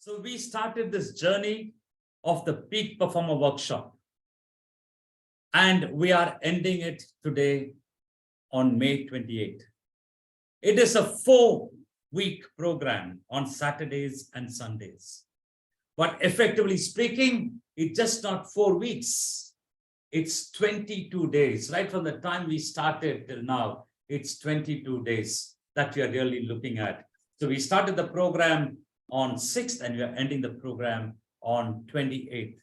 So we started this journey of the Peak Performer Workshop, and we are ending it today on May 28th. It is a 4-week program on Saturdays and Sundays. But effectively speaking, it's just not 4 weeks. It's 22 days. Right from the time we started till now, it's 22 days that we are really looking at. So we started the program on 6th and we are ending the program on 28th.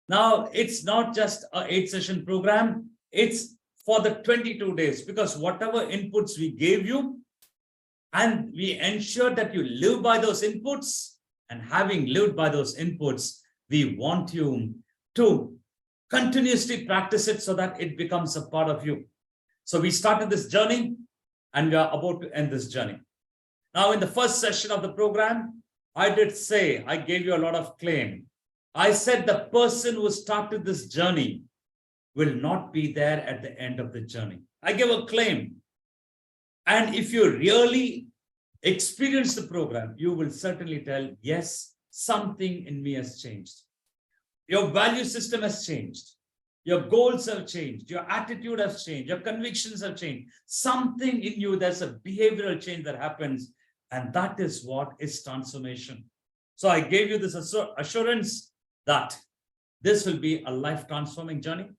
Now, it's not just an 8-session program. It's for the 22 days, because whatever inputs we gave you, and we ensure that you live by those inputs, and having lived by those inputs, we want you to continuously practice it so that it becomes a part of you. So we started this journey and we are about to end this journey. Now, in the first session of the program, I did say, I gave you a lot of claim. I said the person who started this journey will not be there at the end of the journey. I gave a claim. And if you really experience the program, you will certainly tell, yes, something in me has changed. Your value system has changed. Your goals have changed. Your attitude has changed. Your convictions have changed. Something in you, there's a behavioral change that happens. And that is what is transformation. So I gave you this assurance that this will be a life transforming journey.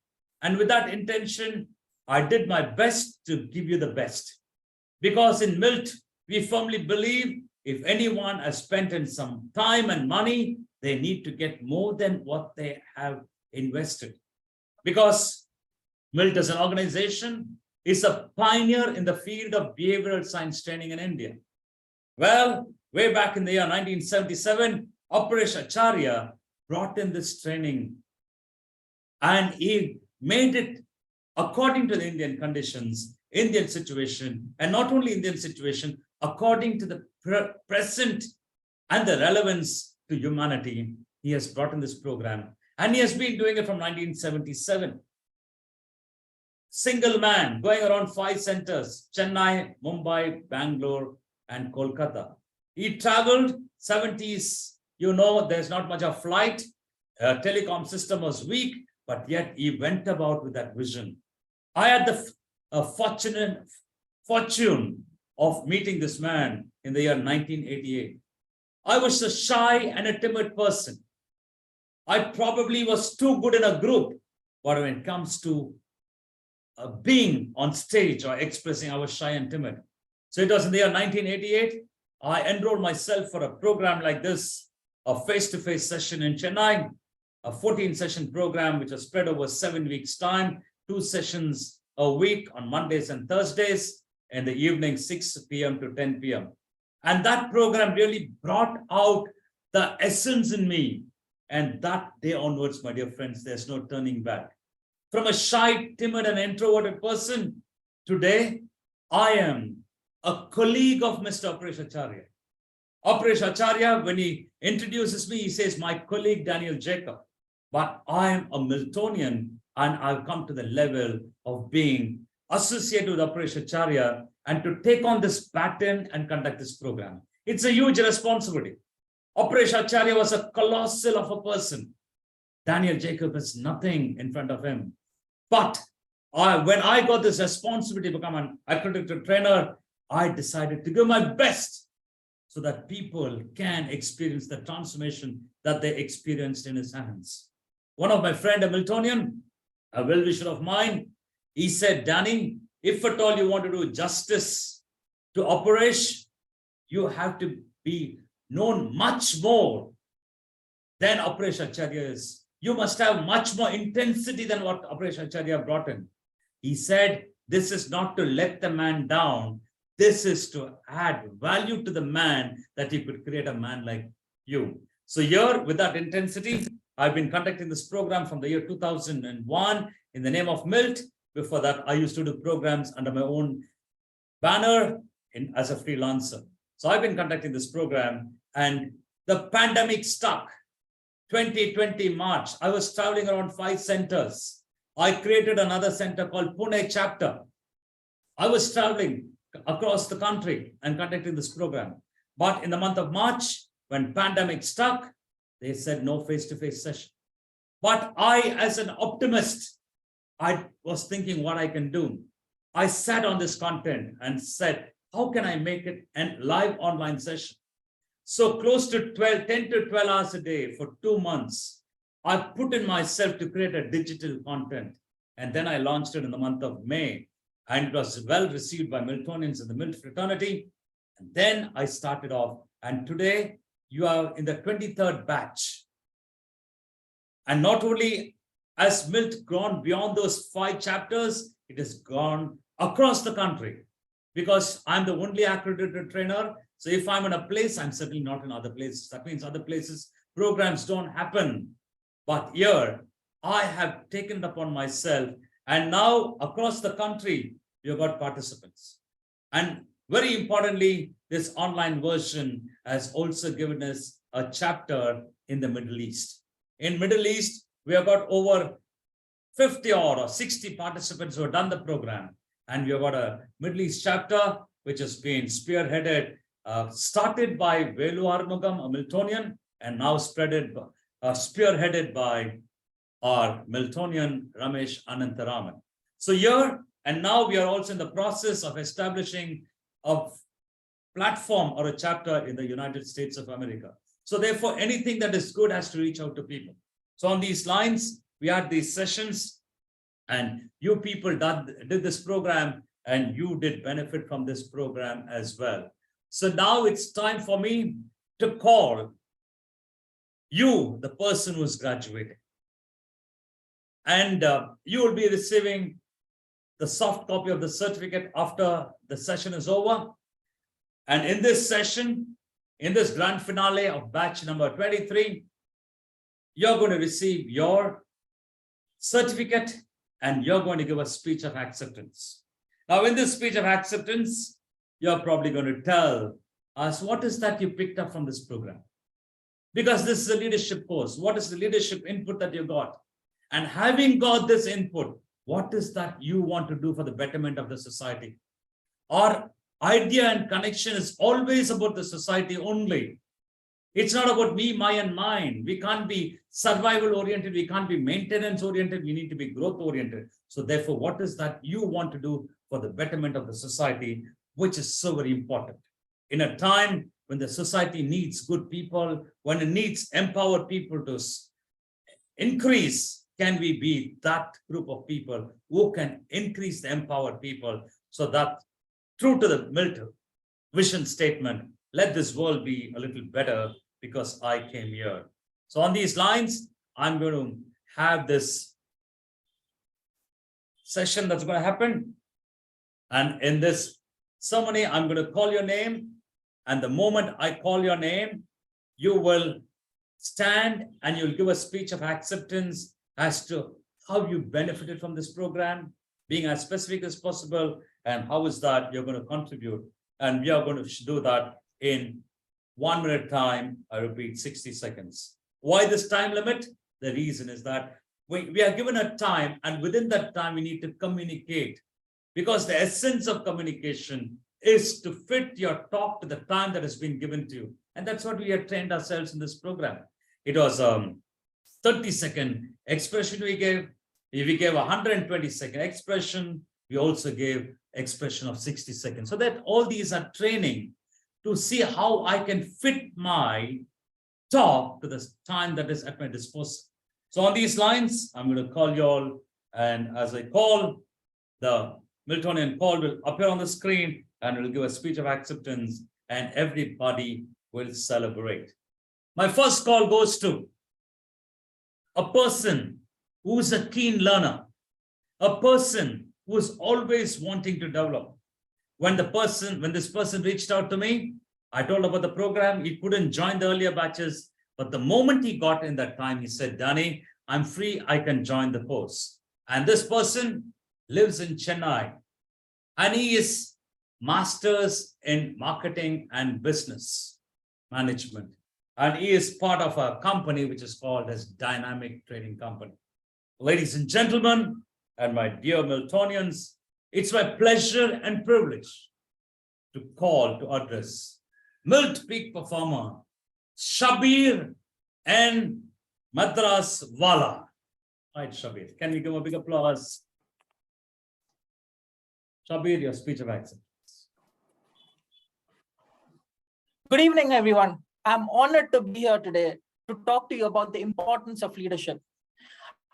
And with that intention, I did my best to give you the best. Because in MILT, we firmly believe if anyone has spent in some time and money, they need to get more than what they have invested. Because MILT as an organization is a pioneer in the field of behavioral science training in India. Well, way back in the year 1977, Aparesh Acharya brought in this training and he made it according to the Indian conditions, Indian situation, and not only Indian situation, according to the present and the relevance to humanity. He has brought in this program and he has been doing it from 1977. Single man going around 5 centers, Chennai, Mumbai, Bangalore, and Kolkata. He traveled 70s. You know, there's not much of flight. Telecom system was weak, but yet he went about with that vision. I had the fortune of meeting this man in the year 1988. I was a shy and a timid person. I probably was too good in a group, but when it comes to being on stage or expressing, I was shy and timid. So it was in the year 1988, I enrolled myself for a program like this, a face-to-face session in Chennai, a 14-session program which was spread over 7 weeks' time, 2 sessions a week on Mondays and Thursdays, in the evening 6 p.m. to 10 p.m. And that program really brought out the essence in me. And that day onwards, my dear friends, there's no turning back. From a shy, timid, and introverted person, today, I am a colleague of Mr. Aparesh Acharya. Aparesh Acharya, when he introduces me, he says, my colleague Daniel Jacob. But I am a Miltonian, and I've come to the level of being associated with Aparesh Acharya and to take on this baton and conduct this program. It's a huge responsibility. Aparesh Acharya was a colossal of a person. Daniel Jacob is nothing in front of him. But when I got this responsibility to become an accredited trainer, I decided to give my best so that people can experience the transformation that they experienced in his hands. One of my friends, a Miltonian, a well-wisher of mine, he said, Danny, if at all you want to do justice to Aparesh, you have to be known much more than Aparesh Acharya is. You must have much more intensity than what Aparesh Acharya brought in. He said, this is not to let the man down. This is to add value to the man, that he could create a man like you. So here, with that intensity, I've been conducting this program from the year 2001 in the name of MILT. Before that, I used to do programs under my own banner as a freelancer. So I've been conducting this program, and the pandemic stuck. 2020 March, I was traveling around 5 centers. I created another center called Pune chapter. I was traveling across the country and conducting this program. But in the month of March, when pandemic struck, they said no face-to-face session. But I, as an optimist, I was thinking what I can do. I sat on this content and said, how can I make it a live online session? So close to 10 to 12 hours a day for 2 months, I put in myself to create a digital content. And then I launched it in the month of May. And it was well received by Miltonians in the MILT fraternity. And then I started off. And today you are in the 23rd batch. And not only has MILT gone beyond those 5 chapters, it has gone across the country because I'm the only accredited trainer. So if I'm in a place, I'm certainly not in other places. That means other places, programs don't happen. But here, I have taken it upon myself. And now across the country, you've got participants. And very importantly, this online version has also given us a chapter in the Middle East. In Middle East, we have got over 50 or 60 participants who have done the program. And we have got a Middle East chapter, which has been spearheaded, started by Velu Armugam, a Miltonian, and now spearheaded by our Miltonian Ramesh Anantaraman. So here, and now we are also in the process of establishing a platform or a chapter in the United States of America. So therefore, anything that is good has to reach out to people. So on these lines, we had these sessions and you people did this program and you did benefit from this program as well. So now it's time for me to call you, the person who's graduating. And you will be receiving the soft copy of the certificate after the session is over. And in this session, in this grand finale of batch number 23, you're going to receive your certificate and you're going to give a speech of acceptance. Now, in this speech of acceptance, you're probably going to tell us what is that you picked up from this program? Because this is a leadership course. What is the leadership input that you got? And having got this input, what is that you want to do for the betterment of the society? Our idea and connection is always about the society only. It's not about me, my, and mine. We can't be survival oriented. We can't be maintenance oriented. We need to be growth oriented. So therefore, what is that you want to do for the betterment of the society, which is so very important. In a time when the society needs good people, when it needs empowered people to increase, can we be that group of people who can increase the empowered people so that true to the MILT vision statement, let this world be a little better because I came here. So on these lines, I'm going to have this session that's going to happen. And in this ceremony, I'm going to call your name. And the moment I call your name, you will stand and you'll give a speech of acceptance as to how you benefited from this program, being as specific as possible, and how is that you're going to contribute. And we are going to do that in 1 minute time. I repeat, 60 seconds. Why this time limit? The reason is that we are given a time, and within that time, we need to communicate, because the essence of communication is to fit your talk to the time that has been given to you. And that's what we have trained ourselves in this program. It was 30-second expression we gave. We gave 120-second expression. We also gave expression of 60 seconds. So that all these are training to see how I can fit my talk to the time that is at my disposal. So on these lines, I'm going to call you all. And as I call, the Miltonian call will appear on the screen and will give a speech of acceptance and everybody will celebrate. My first call goes to a person who's a keen learner, a person who is always wanting to develop. When this person reached out to me, I told about the program. He couldn't join the earlier batches, but the moment he got in that time, he said, Danny, I'm free, I can join the course. And this person lives in Chennai, and he is masters in marketing and business management. And he is part of a company which is called as Dynamic Trading Company. Ladies and gentlemen, and my dear Miltonians, it's my pleasure and privilege to call to address MILT Peak Performer Shabir and Madras Wala. Right, Shabir. Can we give a big applause? Shabir, your speech of acceptance. Good evening, everyone. I'm honored to be here today to talk to you about the importance of leadership.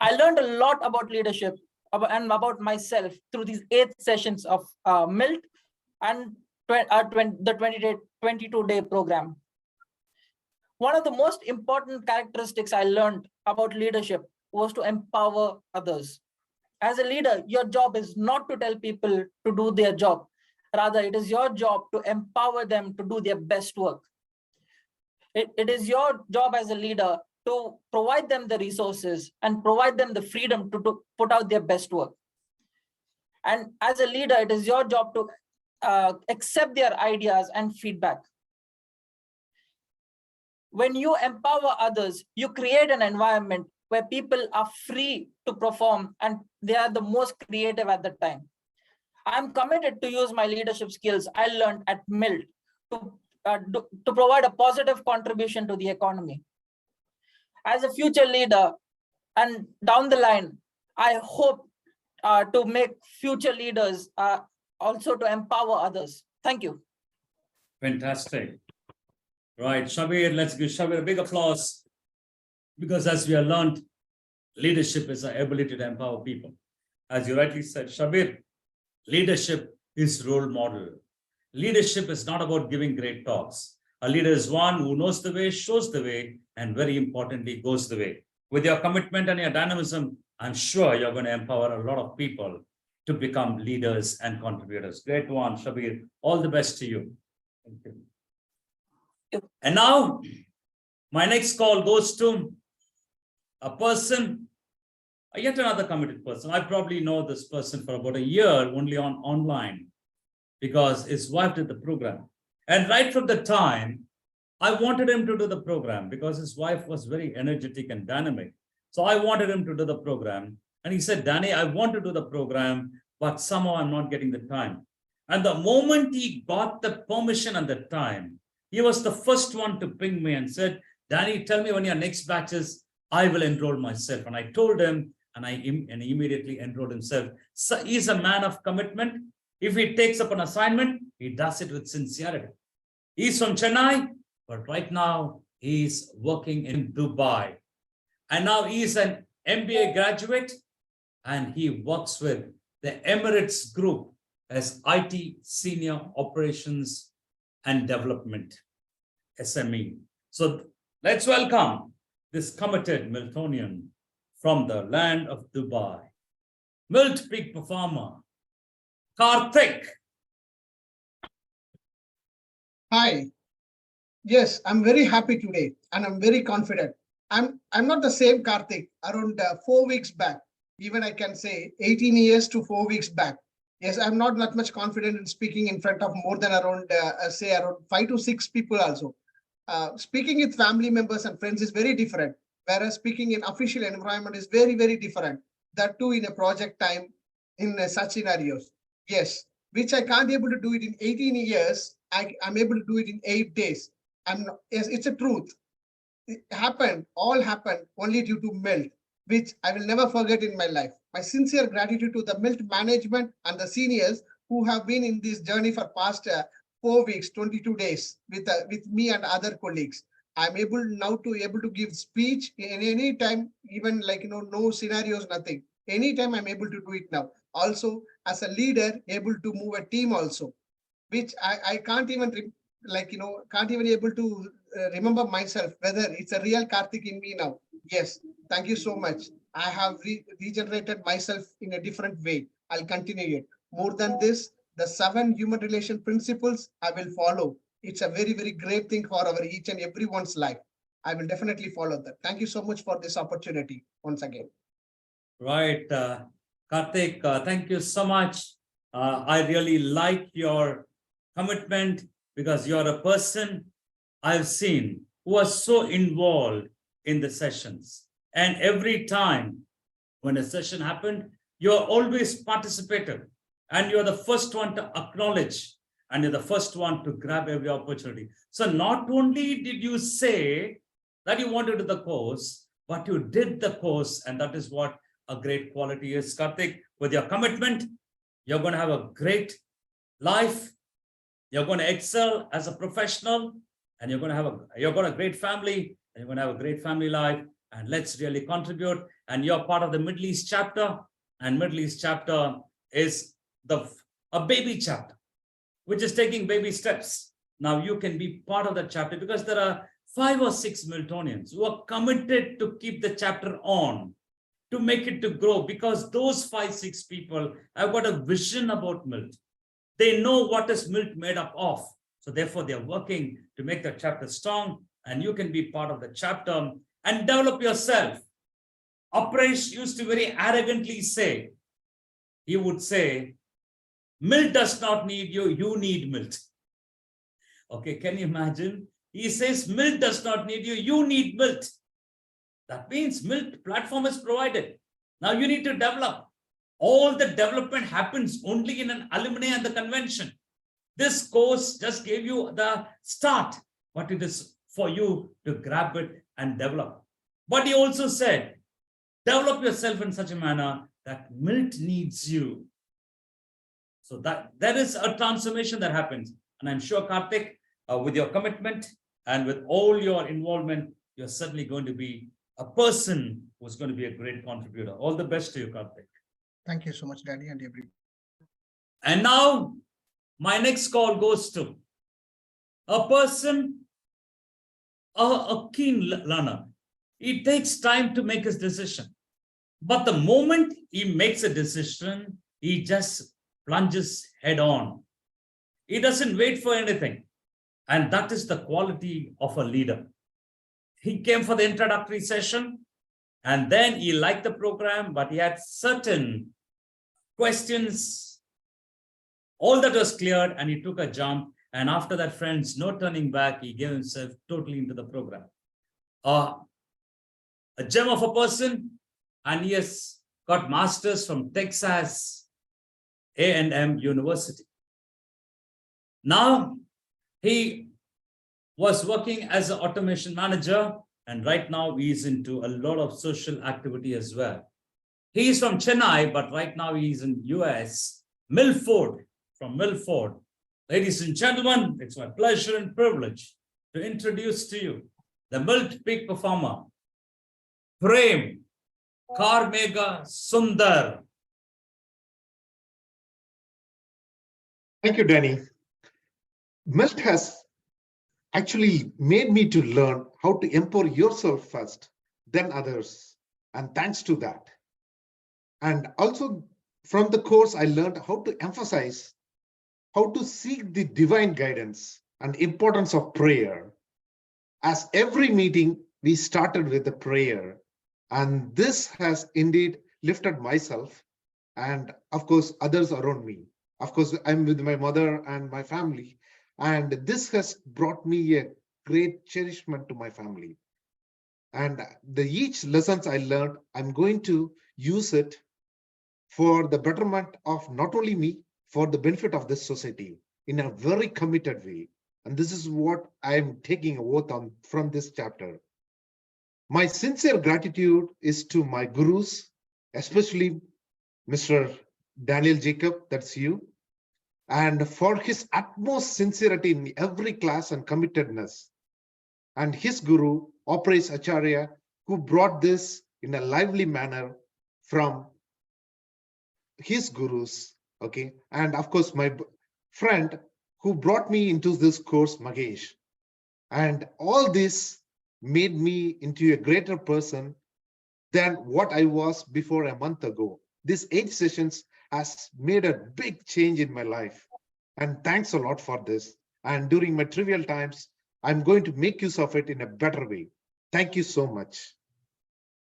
I learned a lot about leadership and about myself through these 8 sessions of MILT and the 22-day program. One of the most important characteristics I learned about leadership was to empower others. As a leader, your job is not to tell people to do their job. Rather, it is your job to empower them to do their best work. It is your job as a leader to provide them the resources and provide them the freedom to put out their best work. And as a leader, it is your job to accept their ideas and feedback. When you empower others, you create an environment where people are free to perform and they are the most creative at the time. I'm committed to use my leadership skills I learned at MILT to provide a positive contribution to the economy. As a future leader and down the line, I hope to make future leaders also to empower others. Thank you. Fantastic. Right, Shabir, let's give Shabir a big applause, because as we have learned, leadership is the ability to empower people. As you rightly said, Shabir, leadership is role model. Leadership is not about giving great talks. A leader is one who knows the way, shows the way, and very importantly, goes the way. With your commitment and your dynamism, I'm sure you're going to empower a lot of people to become leaders and contributors. Great one, Shabir. All the best to you. Thank you. And now, my next call goes to a person, yet another committed person. I probably know this person for about a year, only online, because his wife did the program. And right from the time, I wanted him to do the program because his wife was very energetic and dynamic. So I wanted him to do the program. And he said, Danny, I want to do the program, but somehow I'm not getting the time. And the moment he got the permission and the time, he was the first one to ping me and said, Danny, tell me when your next batch is, I will enroll myself. And I told him, and he immediately enrolled himself. So he's a man of commitment. If he takes up an assignment, he does it with sincerity. He's from Chennai, but right now he's working in Dubai. And now he's an MBA graduate, and he works with the Emirates Group as IT Senior Operations and Development, SME. So let's welcome this committed Miltonian from the land of Dubai, MILT Peak Performer, Karthik. Hi. Yes, I'm very happy today and I'm very confident. I'm not the same Karthik around 4 weeks back. Even I can say 18 years to 4 weeks back. Yes, I'm not that much confident in speaking in front of more than around, say around 5 to 6 people also. Speaking with family members and friends is very different. Whereas speaking in official environment is very, very different. That too in a project time in such scenarios. Yes, which I can't able to do it in 18 years. I'm able to do it in 8 days. Yes, it's a truth. It happened, all happened only due to MILT, which I will never forget in my life. My sincere gratitude to the MILT management and the seniors who have been in this journey for past 4 weeks, 22 days with me and other colleagues. I'm able now to give speech in any time, even like, no scenarios, nothing. Anytime I'm able to do it now. Also, as a leader, able to move a team also, which I can't even can't even able to remember myself whether it's a real Karthik in me now. Yes, thank you so much. I have regenerated myself in a different way. I'll continue it. More than this, the 7 human relation principles I will follow. It's a very, very great thing for our each and everyone's life. I will definitely follow that. Thank you so much for this opportunity once again. Right, Karthik, thank you so much. I really like your commitment, because you're a person I've seen who was so involved in the sessions. And every time when a session happened, you're always participative, and you're the first one to acknowledge and you're the first one to grab every opportunity. So not only did you say that you wanted to do the course, but you did the course, and that is what a great quality is. Karthik, with your commitment, you're going to have a great life. You're going to excel as a professional, and you're going to have a great family, and you're going to have a great family life. And let's really contribute. And you're part of the Middle East chapter, and Middle East chapter is a baby chapter, which is taking baby steps. Now you can be part of that chapter because there are 5 or 6 Miltonians who are committed to keep the chapter on, to make it to grow, because those 5, 6 people have got a vision about MILT. They know what is MILT made up of. So therefore, they're working to make the chapter strong, and you can be part of the chapter and develop yourself. Aparesh used to very arrogantly say, he would say, MILT does not need you, you need MILT. Okay, can you imagine? He says, MILT does not need you, you need MILT. That means MILT platform is provided. Now you need to develop. All the development happens only in an alumni and the convention. This course just gave you the start, but it is for you to grab it and develop. But he also said, develop yourself in such a manner that MILT needs you. So that there is a transformation that happens. And I'm sure, Karthik, with your commitment and with all your involvement, you're certainly going to be a person who's going to be a great contributor. All the best to you, Karthik. Thank you so much, Danny, and everybody. And now my next call goes to a person, a keen learner. It takes time to make his decision. But the moment he makes a decision, he just plunges head on. He doesn't wait for anything. And that is the quality of a leader. He came for the introductory session, and then he liked the program, but he had certain questions. All that was cleared, and he took a jump. And after that, friends, no turning back. He gave himself totally into the program. A gem of a person, and he has got masters from Texas A&M University. Now, he was working as an automation manager, and right now he's into a lot of social activity as well. He is from Chennai, but right now he's in US, Milford, from Milford. Ladies and gentlemen, it's my pleasure and privilege to introduce to you the MILT Peak Performer, Prem Karmega Sundar. Thank you, Danny. MILT has actually made me to learn how to empower yourself first, then others. And thanks to that. And also from the course, I learned how to emphasize, how to seek the divine guidance and importance of prayer. As every meeting, we started with a prayer. And this has indeed lifted myself and, of course, others around me. Of course, I'm with my mother and my family. And this has brought me a great cherishment to my family. And each lessons I learned, I'm going to use it for the betterment of not only me, for the benefit of this society in a very committed way. And this is what I'm taking a oath on from this chapter. My sincere gratitude is to my gurus, especially Mr. Daniel Jacob, that's you, and for his utmost sincerity in every class and committedness, and his guru, Aparesh Acharya, who brought this in a lively manner from his gurus, okay, and of course my friend who brought me into this course, Magesh. And all this made me into a greater person than what I was before a month ago. These 8 sessions has made a big change in my life. And thanks a lot for this. And during my trivial times, I'm going to make use of it in a better way. Thank you so much.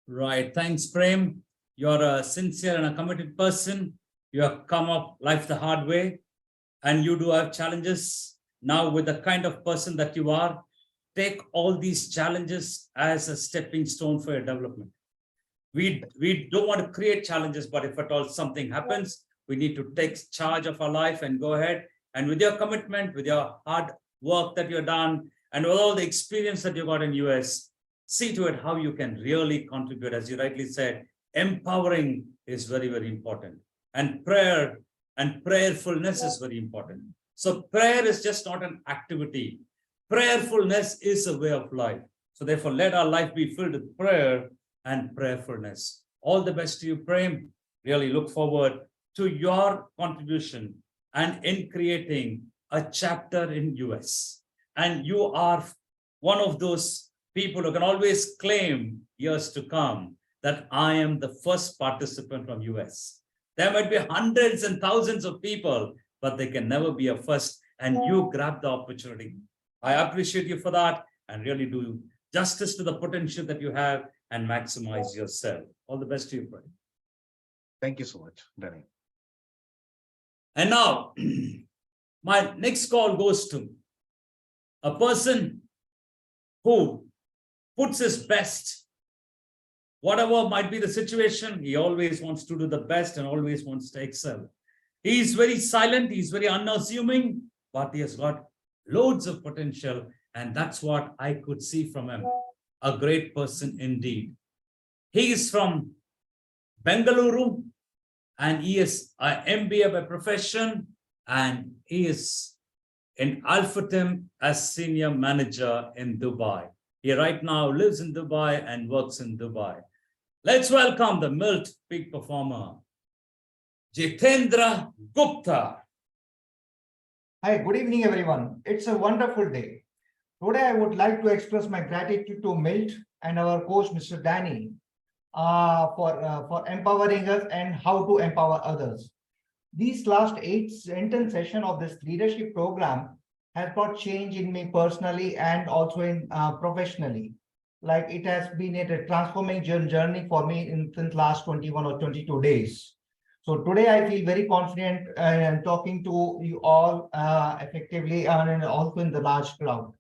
Right. Thanks, Prem. You're a sincere and a committed person. You have come up life the hard way, and you do have challenges. Now, with the kind of person that you are, take all these challenges as a stepping stone for your development. We don't want to create challenges, but if at all something happens, we need to take charge of our life and go ahead And with your commitment, with your hard work that you've done, and with all the experience that you got in US, see to it how you can really contribute. As you rightly said, empowering is very, very important. And prayer and prayerfulness is very important. So prayer is just not an activity. Prayerfulness is a way of life. So therefore, let our life be filled with prayer and prayerfulness. All the best to you, Prem. Really look forward to your contribution and in creating a chapter in US. And you are one of those people who can always claim years to come that I am the first participant from US. There might be hundreds and thousands of people, but they can never be a first, and you grab the opportunity. I appreciate you for that and really do justice to the potential that you have and maximize yourself. All the best to you, Brian. Thank you so much, Danny. And now, my next call goes to a person who puts his best. Whatever might be the situation, he always wants to do the best and always wants to excel. He's very silent, he's very unassuming, but he has got loads of potential, and that's what I could see from him. A great person indeed. He is from Bengaluru, and he is an MBA by profession, and he is in Alphatim as senior manager in Dubai. He right now lives in Dubai and works in Dubai. Let's welcome the MILT Peak Performer, Jitendra Gupta. Hi, good evening, everyone. It's a wonderful day. Today, I would like to express my gratitude to MILT and our coach, Mr. Danny, for empowering us and how to empower others. These last 8 intense sessions of this leadership program has brought change in me personally and also in professionally. Like it has been a transforming journey for me in the last 21 or 22 days. So today I feel very confident talking to you all effectively and also in the large crowd.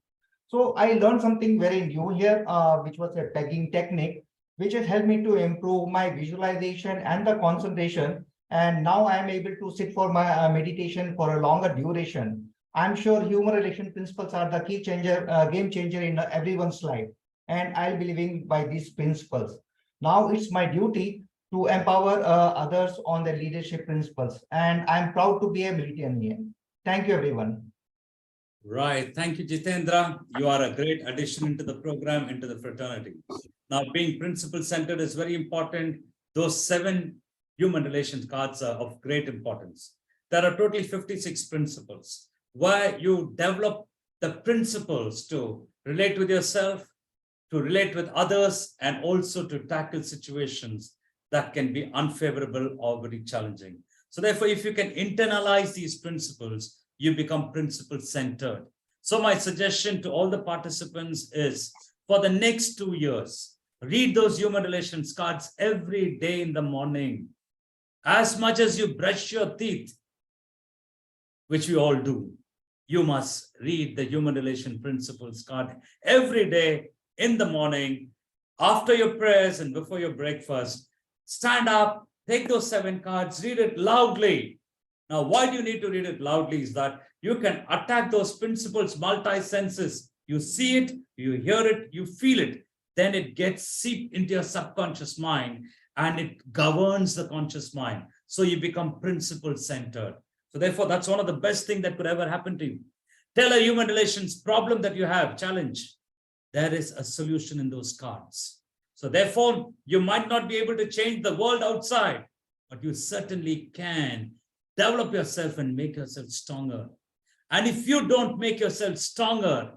So I learned something very new here, which was a pegging technique, which has helped me to improve my visualization and the concentration. And now I am able to sit for my meditation for a longer duration. I'm sure human relation principles are the key changer, game changer in everyone's life. And I'll be living by these principles. Now it's my duty to empower others on the leadership principles. And I'm proud to be a Miltian. Thank you, everyone. Right. Thank you, Jitendra. You are a great addition into the program, into the fraternity. Now, being principle-centered is very important. Those 7 human relations cards are of great importance. There are totally 56 principles where you develop the principles to relate with yourself, to relate with others, and also to tackle situations that can be unfavorable or very challenging. So therefore, if you can internalize these principles, you become principle-centered. So my suggestion to all the participants is, for the next 2 years, read those human relations cards every day in the morning. As much as you brush your teeth, which we all do, you must read the human relation principles card every day in the morning, after your prayers and before your breakfast. Stand up, take those 7 cards, read it loudly. Now, why do you need to read it loudly is that you can attack those principles, multi-senses. You see it, you hear it, you feel it. Then it gets seeped into your subconscious mind and it governs the conscious mind. So you become principle-centered. So therefore, that's one of the best things that could ever happen to you. Tell a human relations problem that you have, challenge. There is a solution in those cards. So therefore, you might not be able to change the world outside, but you certainly can develop yourself and make yourself stronger. And if you don't make yourself stronger,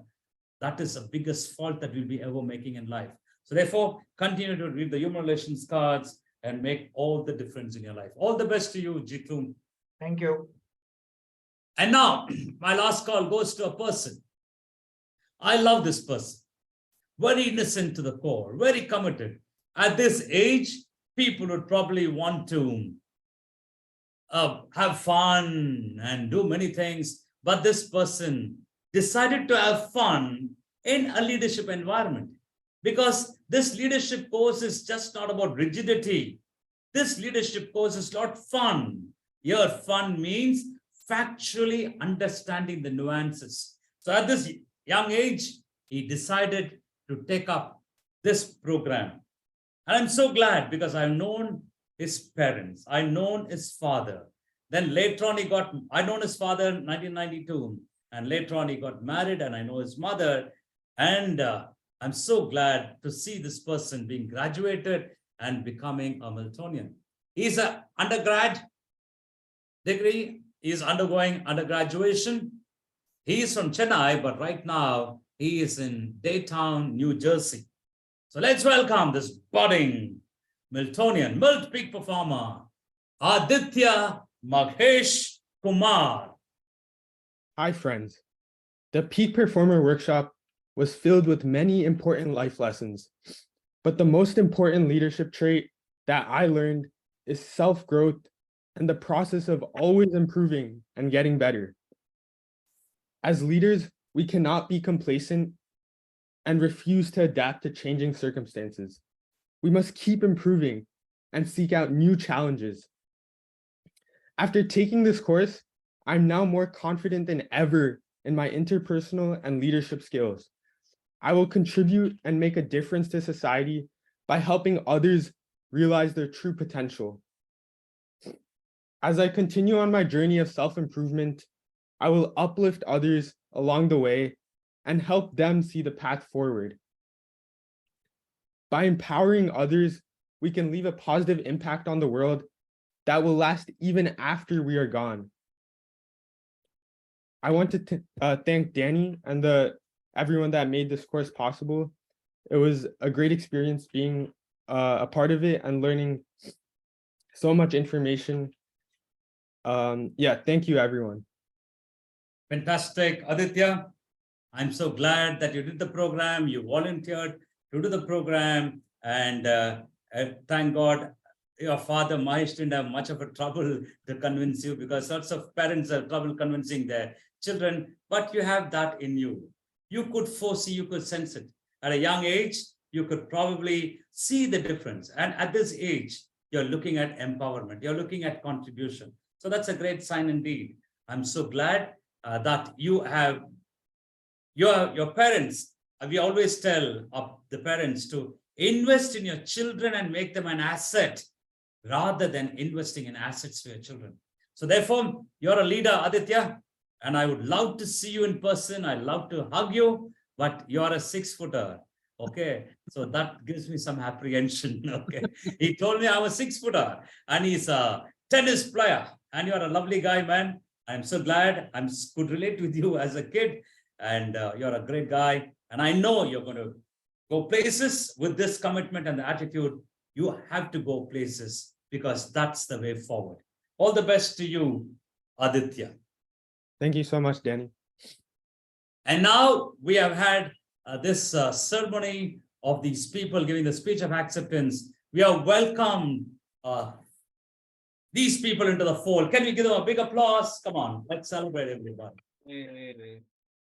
that is the biggest fault that we'll be ever making in life. So therefore, continue to read the human relations cards and make all the difference in your life. All the best to you, Jitu. Thank you. And now, my last call goes to a person. I love this person. Very innocent to the core, very committed. At this age, people would probably want to have fun and do many things. But this person decided to have fun in a leadership environment, because this leadership course is just not about rigidity. This leadership course is not fun. Here, fun means factually understanding the nuances. So at this young age, he decided to take up this program. And I'm so glad because I've known his parents, I've known his father. Then later on, I known his father in 1992. And later on, he got married and I know his mother. And I'm so glad to see this person being graduated and becoming a Miltonian. He's an undergrad degree. He's undergoing undergraduation. He is from Chennai, but right now he is in Daytown, New Jersey. So let's welcome this budding Miltonian, MILT Peak Performer, Aditya Maghesh Kumar. Hi, friends. The Peak Performer Workshop was filled with many important life lessons, but the most important leadership trait that I learned is self-growth and the process of always improving and getting better. As leaders, we cannot be complacent and refuse to adapt to changing circumstances. We must keep improving and seek out new challenges. After taking this course, I'm now more confident than ever in my interpersonal and leadership skills. I will contribute and make a difference to society by helping others realize their true potential. As I continue on my journey of self-improvement, I will uplift others along the way and help them see the path forward. By empowering others, we can leave a positive impact on the world that will last even after we are gone. I want to thank Danny and everyone that made this course possible. It was a great experience being a part of it and learning so much information. Yeah, thank you, everyone. Fantastic, Aditya. I'm so glad that you did the program, you volunteered to do the program, and thank God your father Mahesh didn't have much of a trouble to convince you, because lots of parents have trouble convincing their children, but you have that in you. You could foresee, you could sense it. At a young age, you could probably see the difference. And at this age, you're looking at empowerment, you're looking at contribution. So that's a great sign indeed. I'm so glad that you have your parents. We always tell the parents to invest in your children and make them an asset rather than investing in assets for your children. So therefore, you're a leader, Aditya, and I would love to see you in person. I love to hug you, but you're a 6-footer. Okay, so that gives me some apprehension. Okay, he told me I'm a 6-footer and he's a tennis player, and you're a lovely guy, man. I'm so glad I could relate with you as a kid, and you're a great guy. And I know you're going to go places with this commitment and the attitude. You have to go places because that's the way forward. All the best to you, Aditya. Thank you so much, Danny. And now we have had this ceremony of these people giving the speech of acceptance. We have welcomed these people into the fold. Can we give them a big applause? Come on, let's celebrate everybody.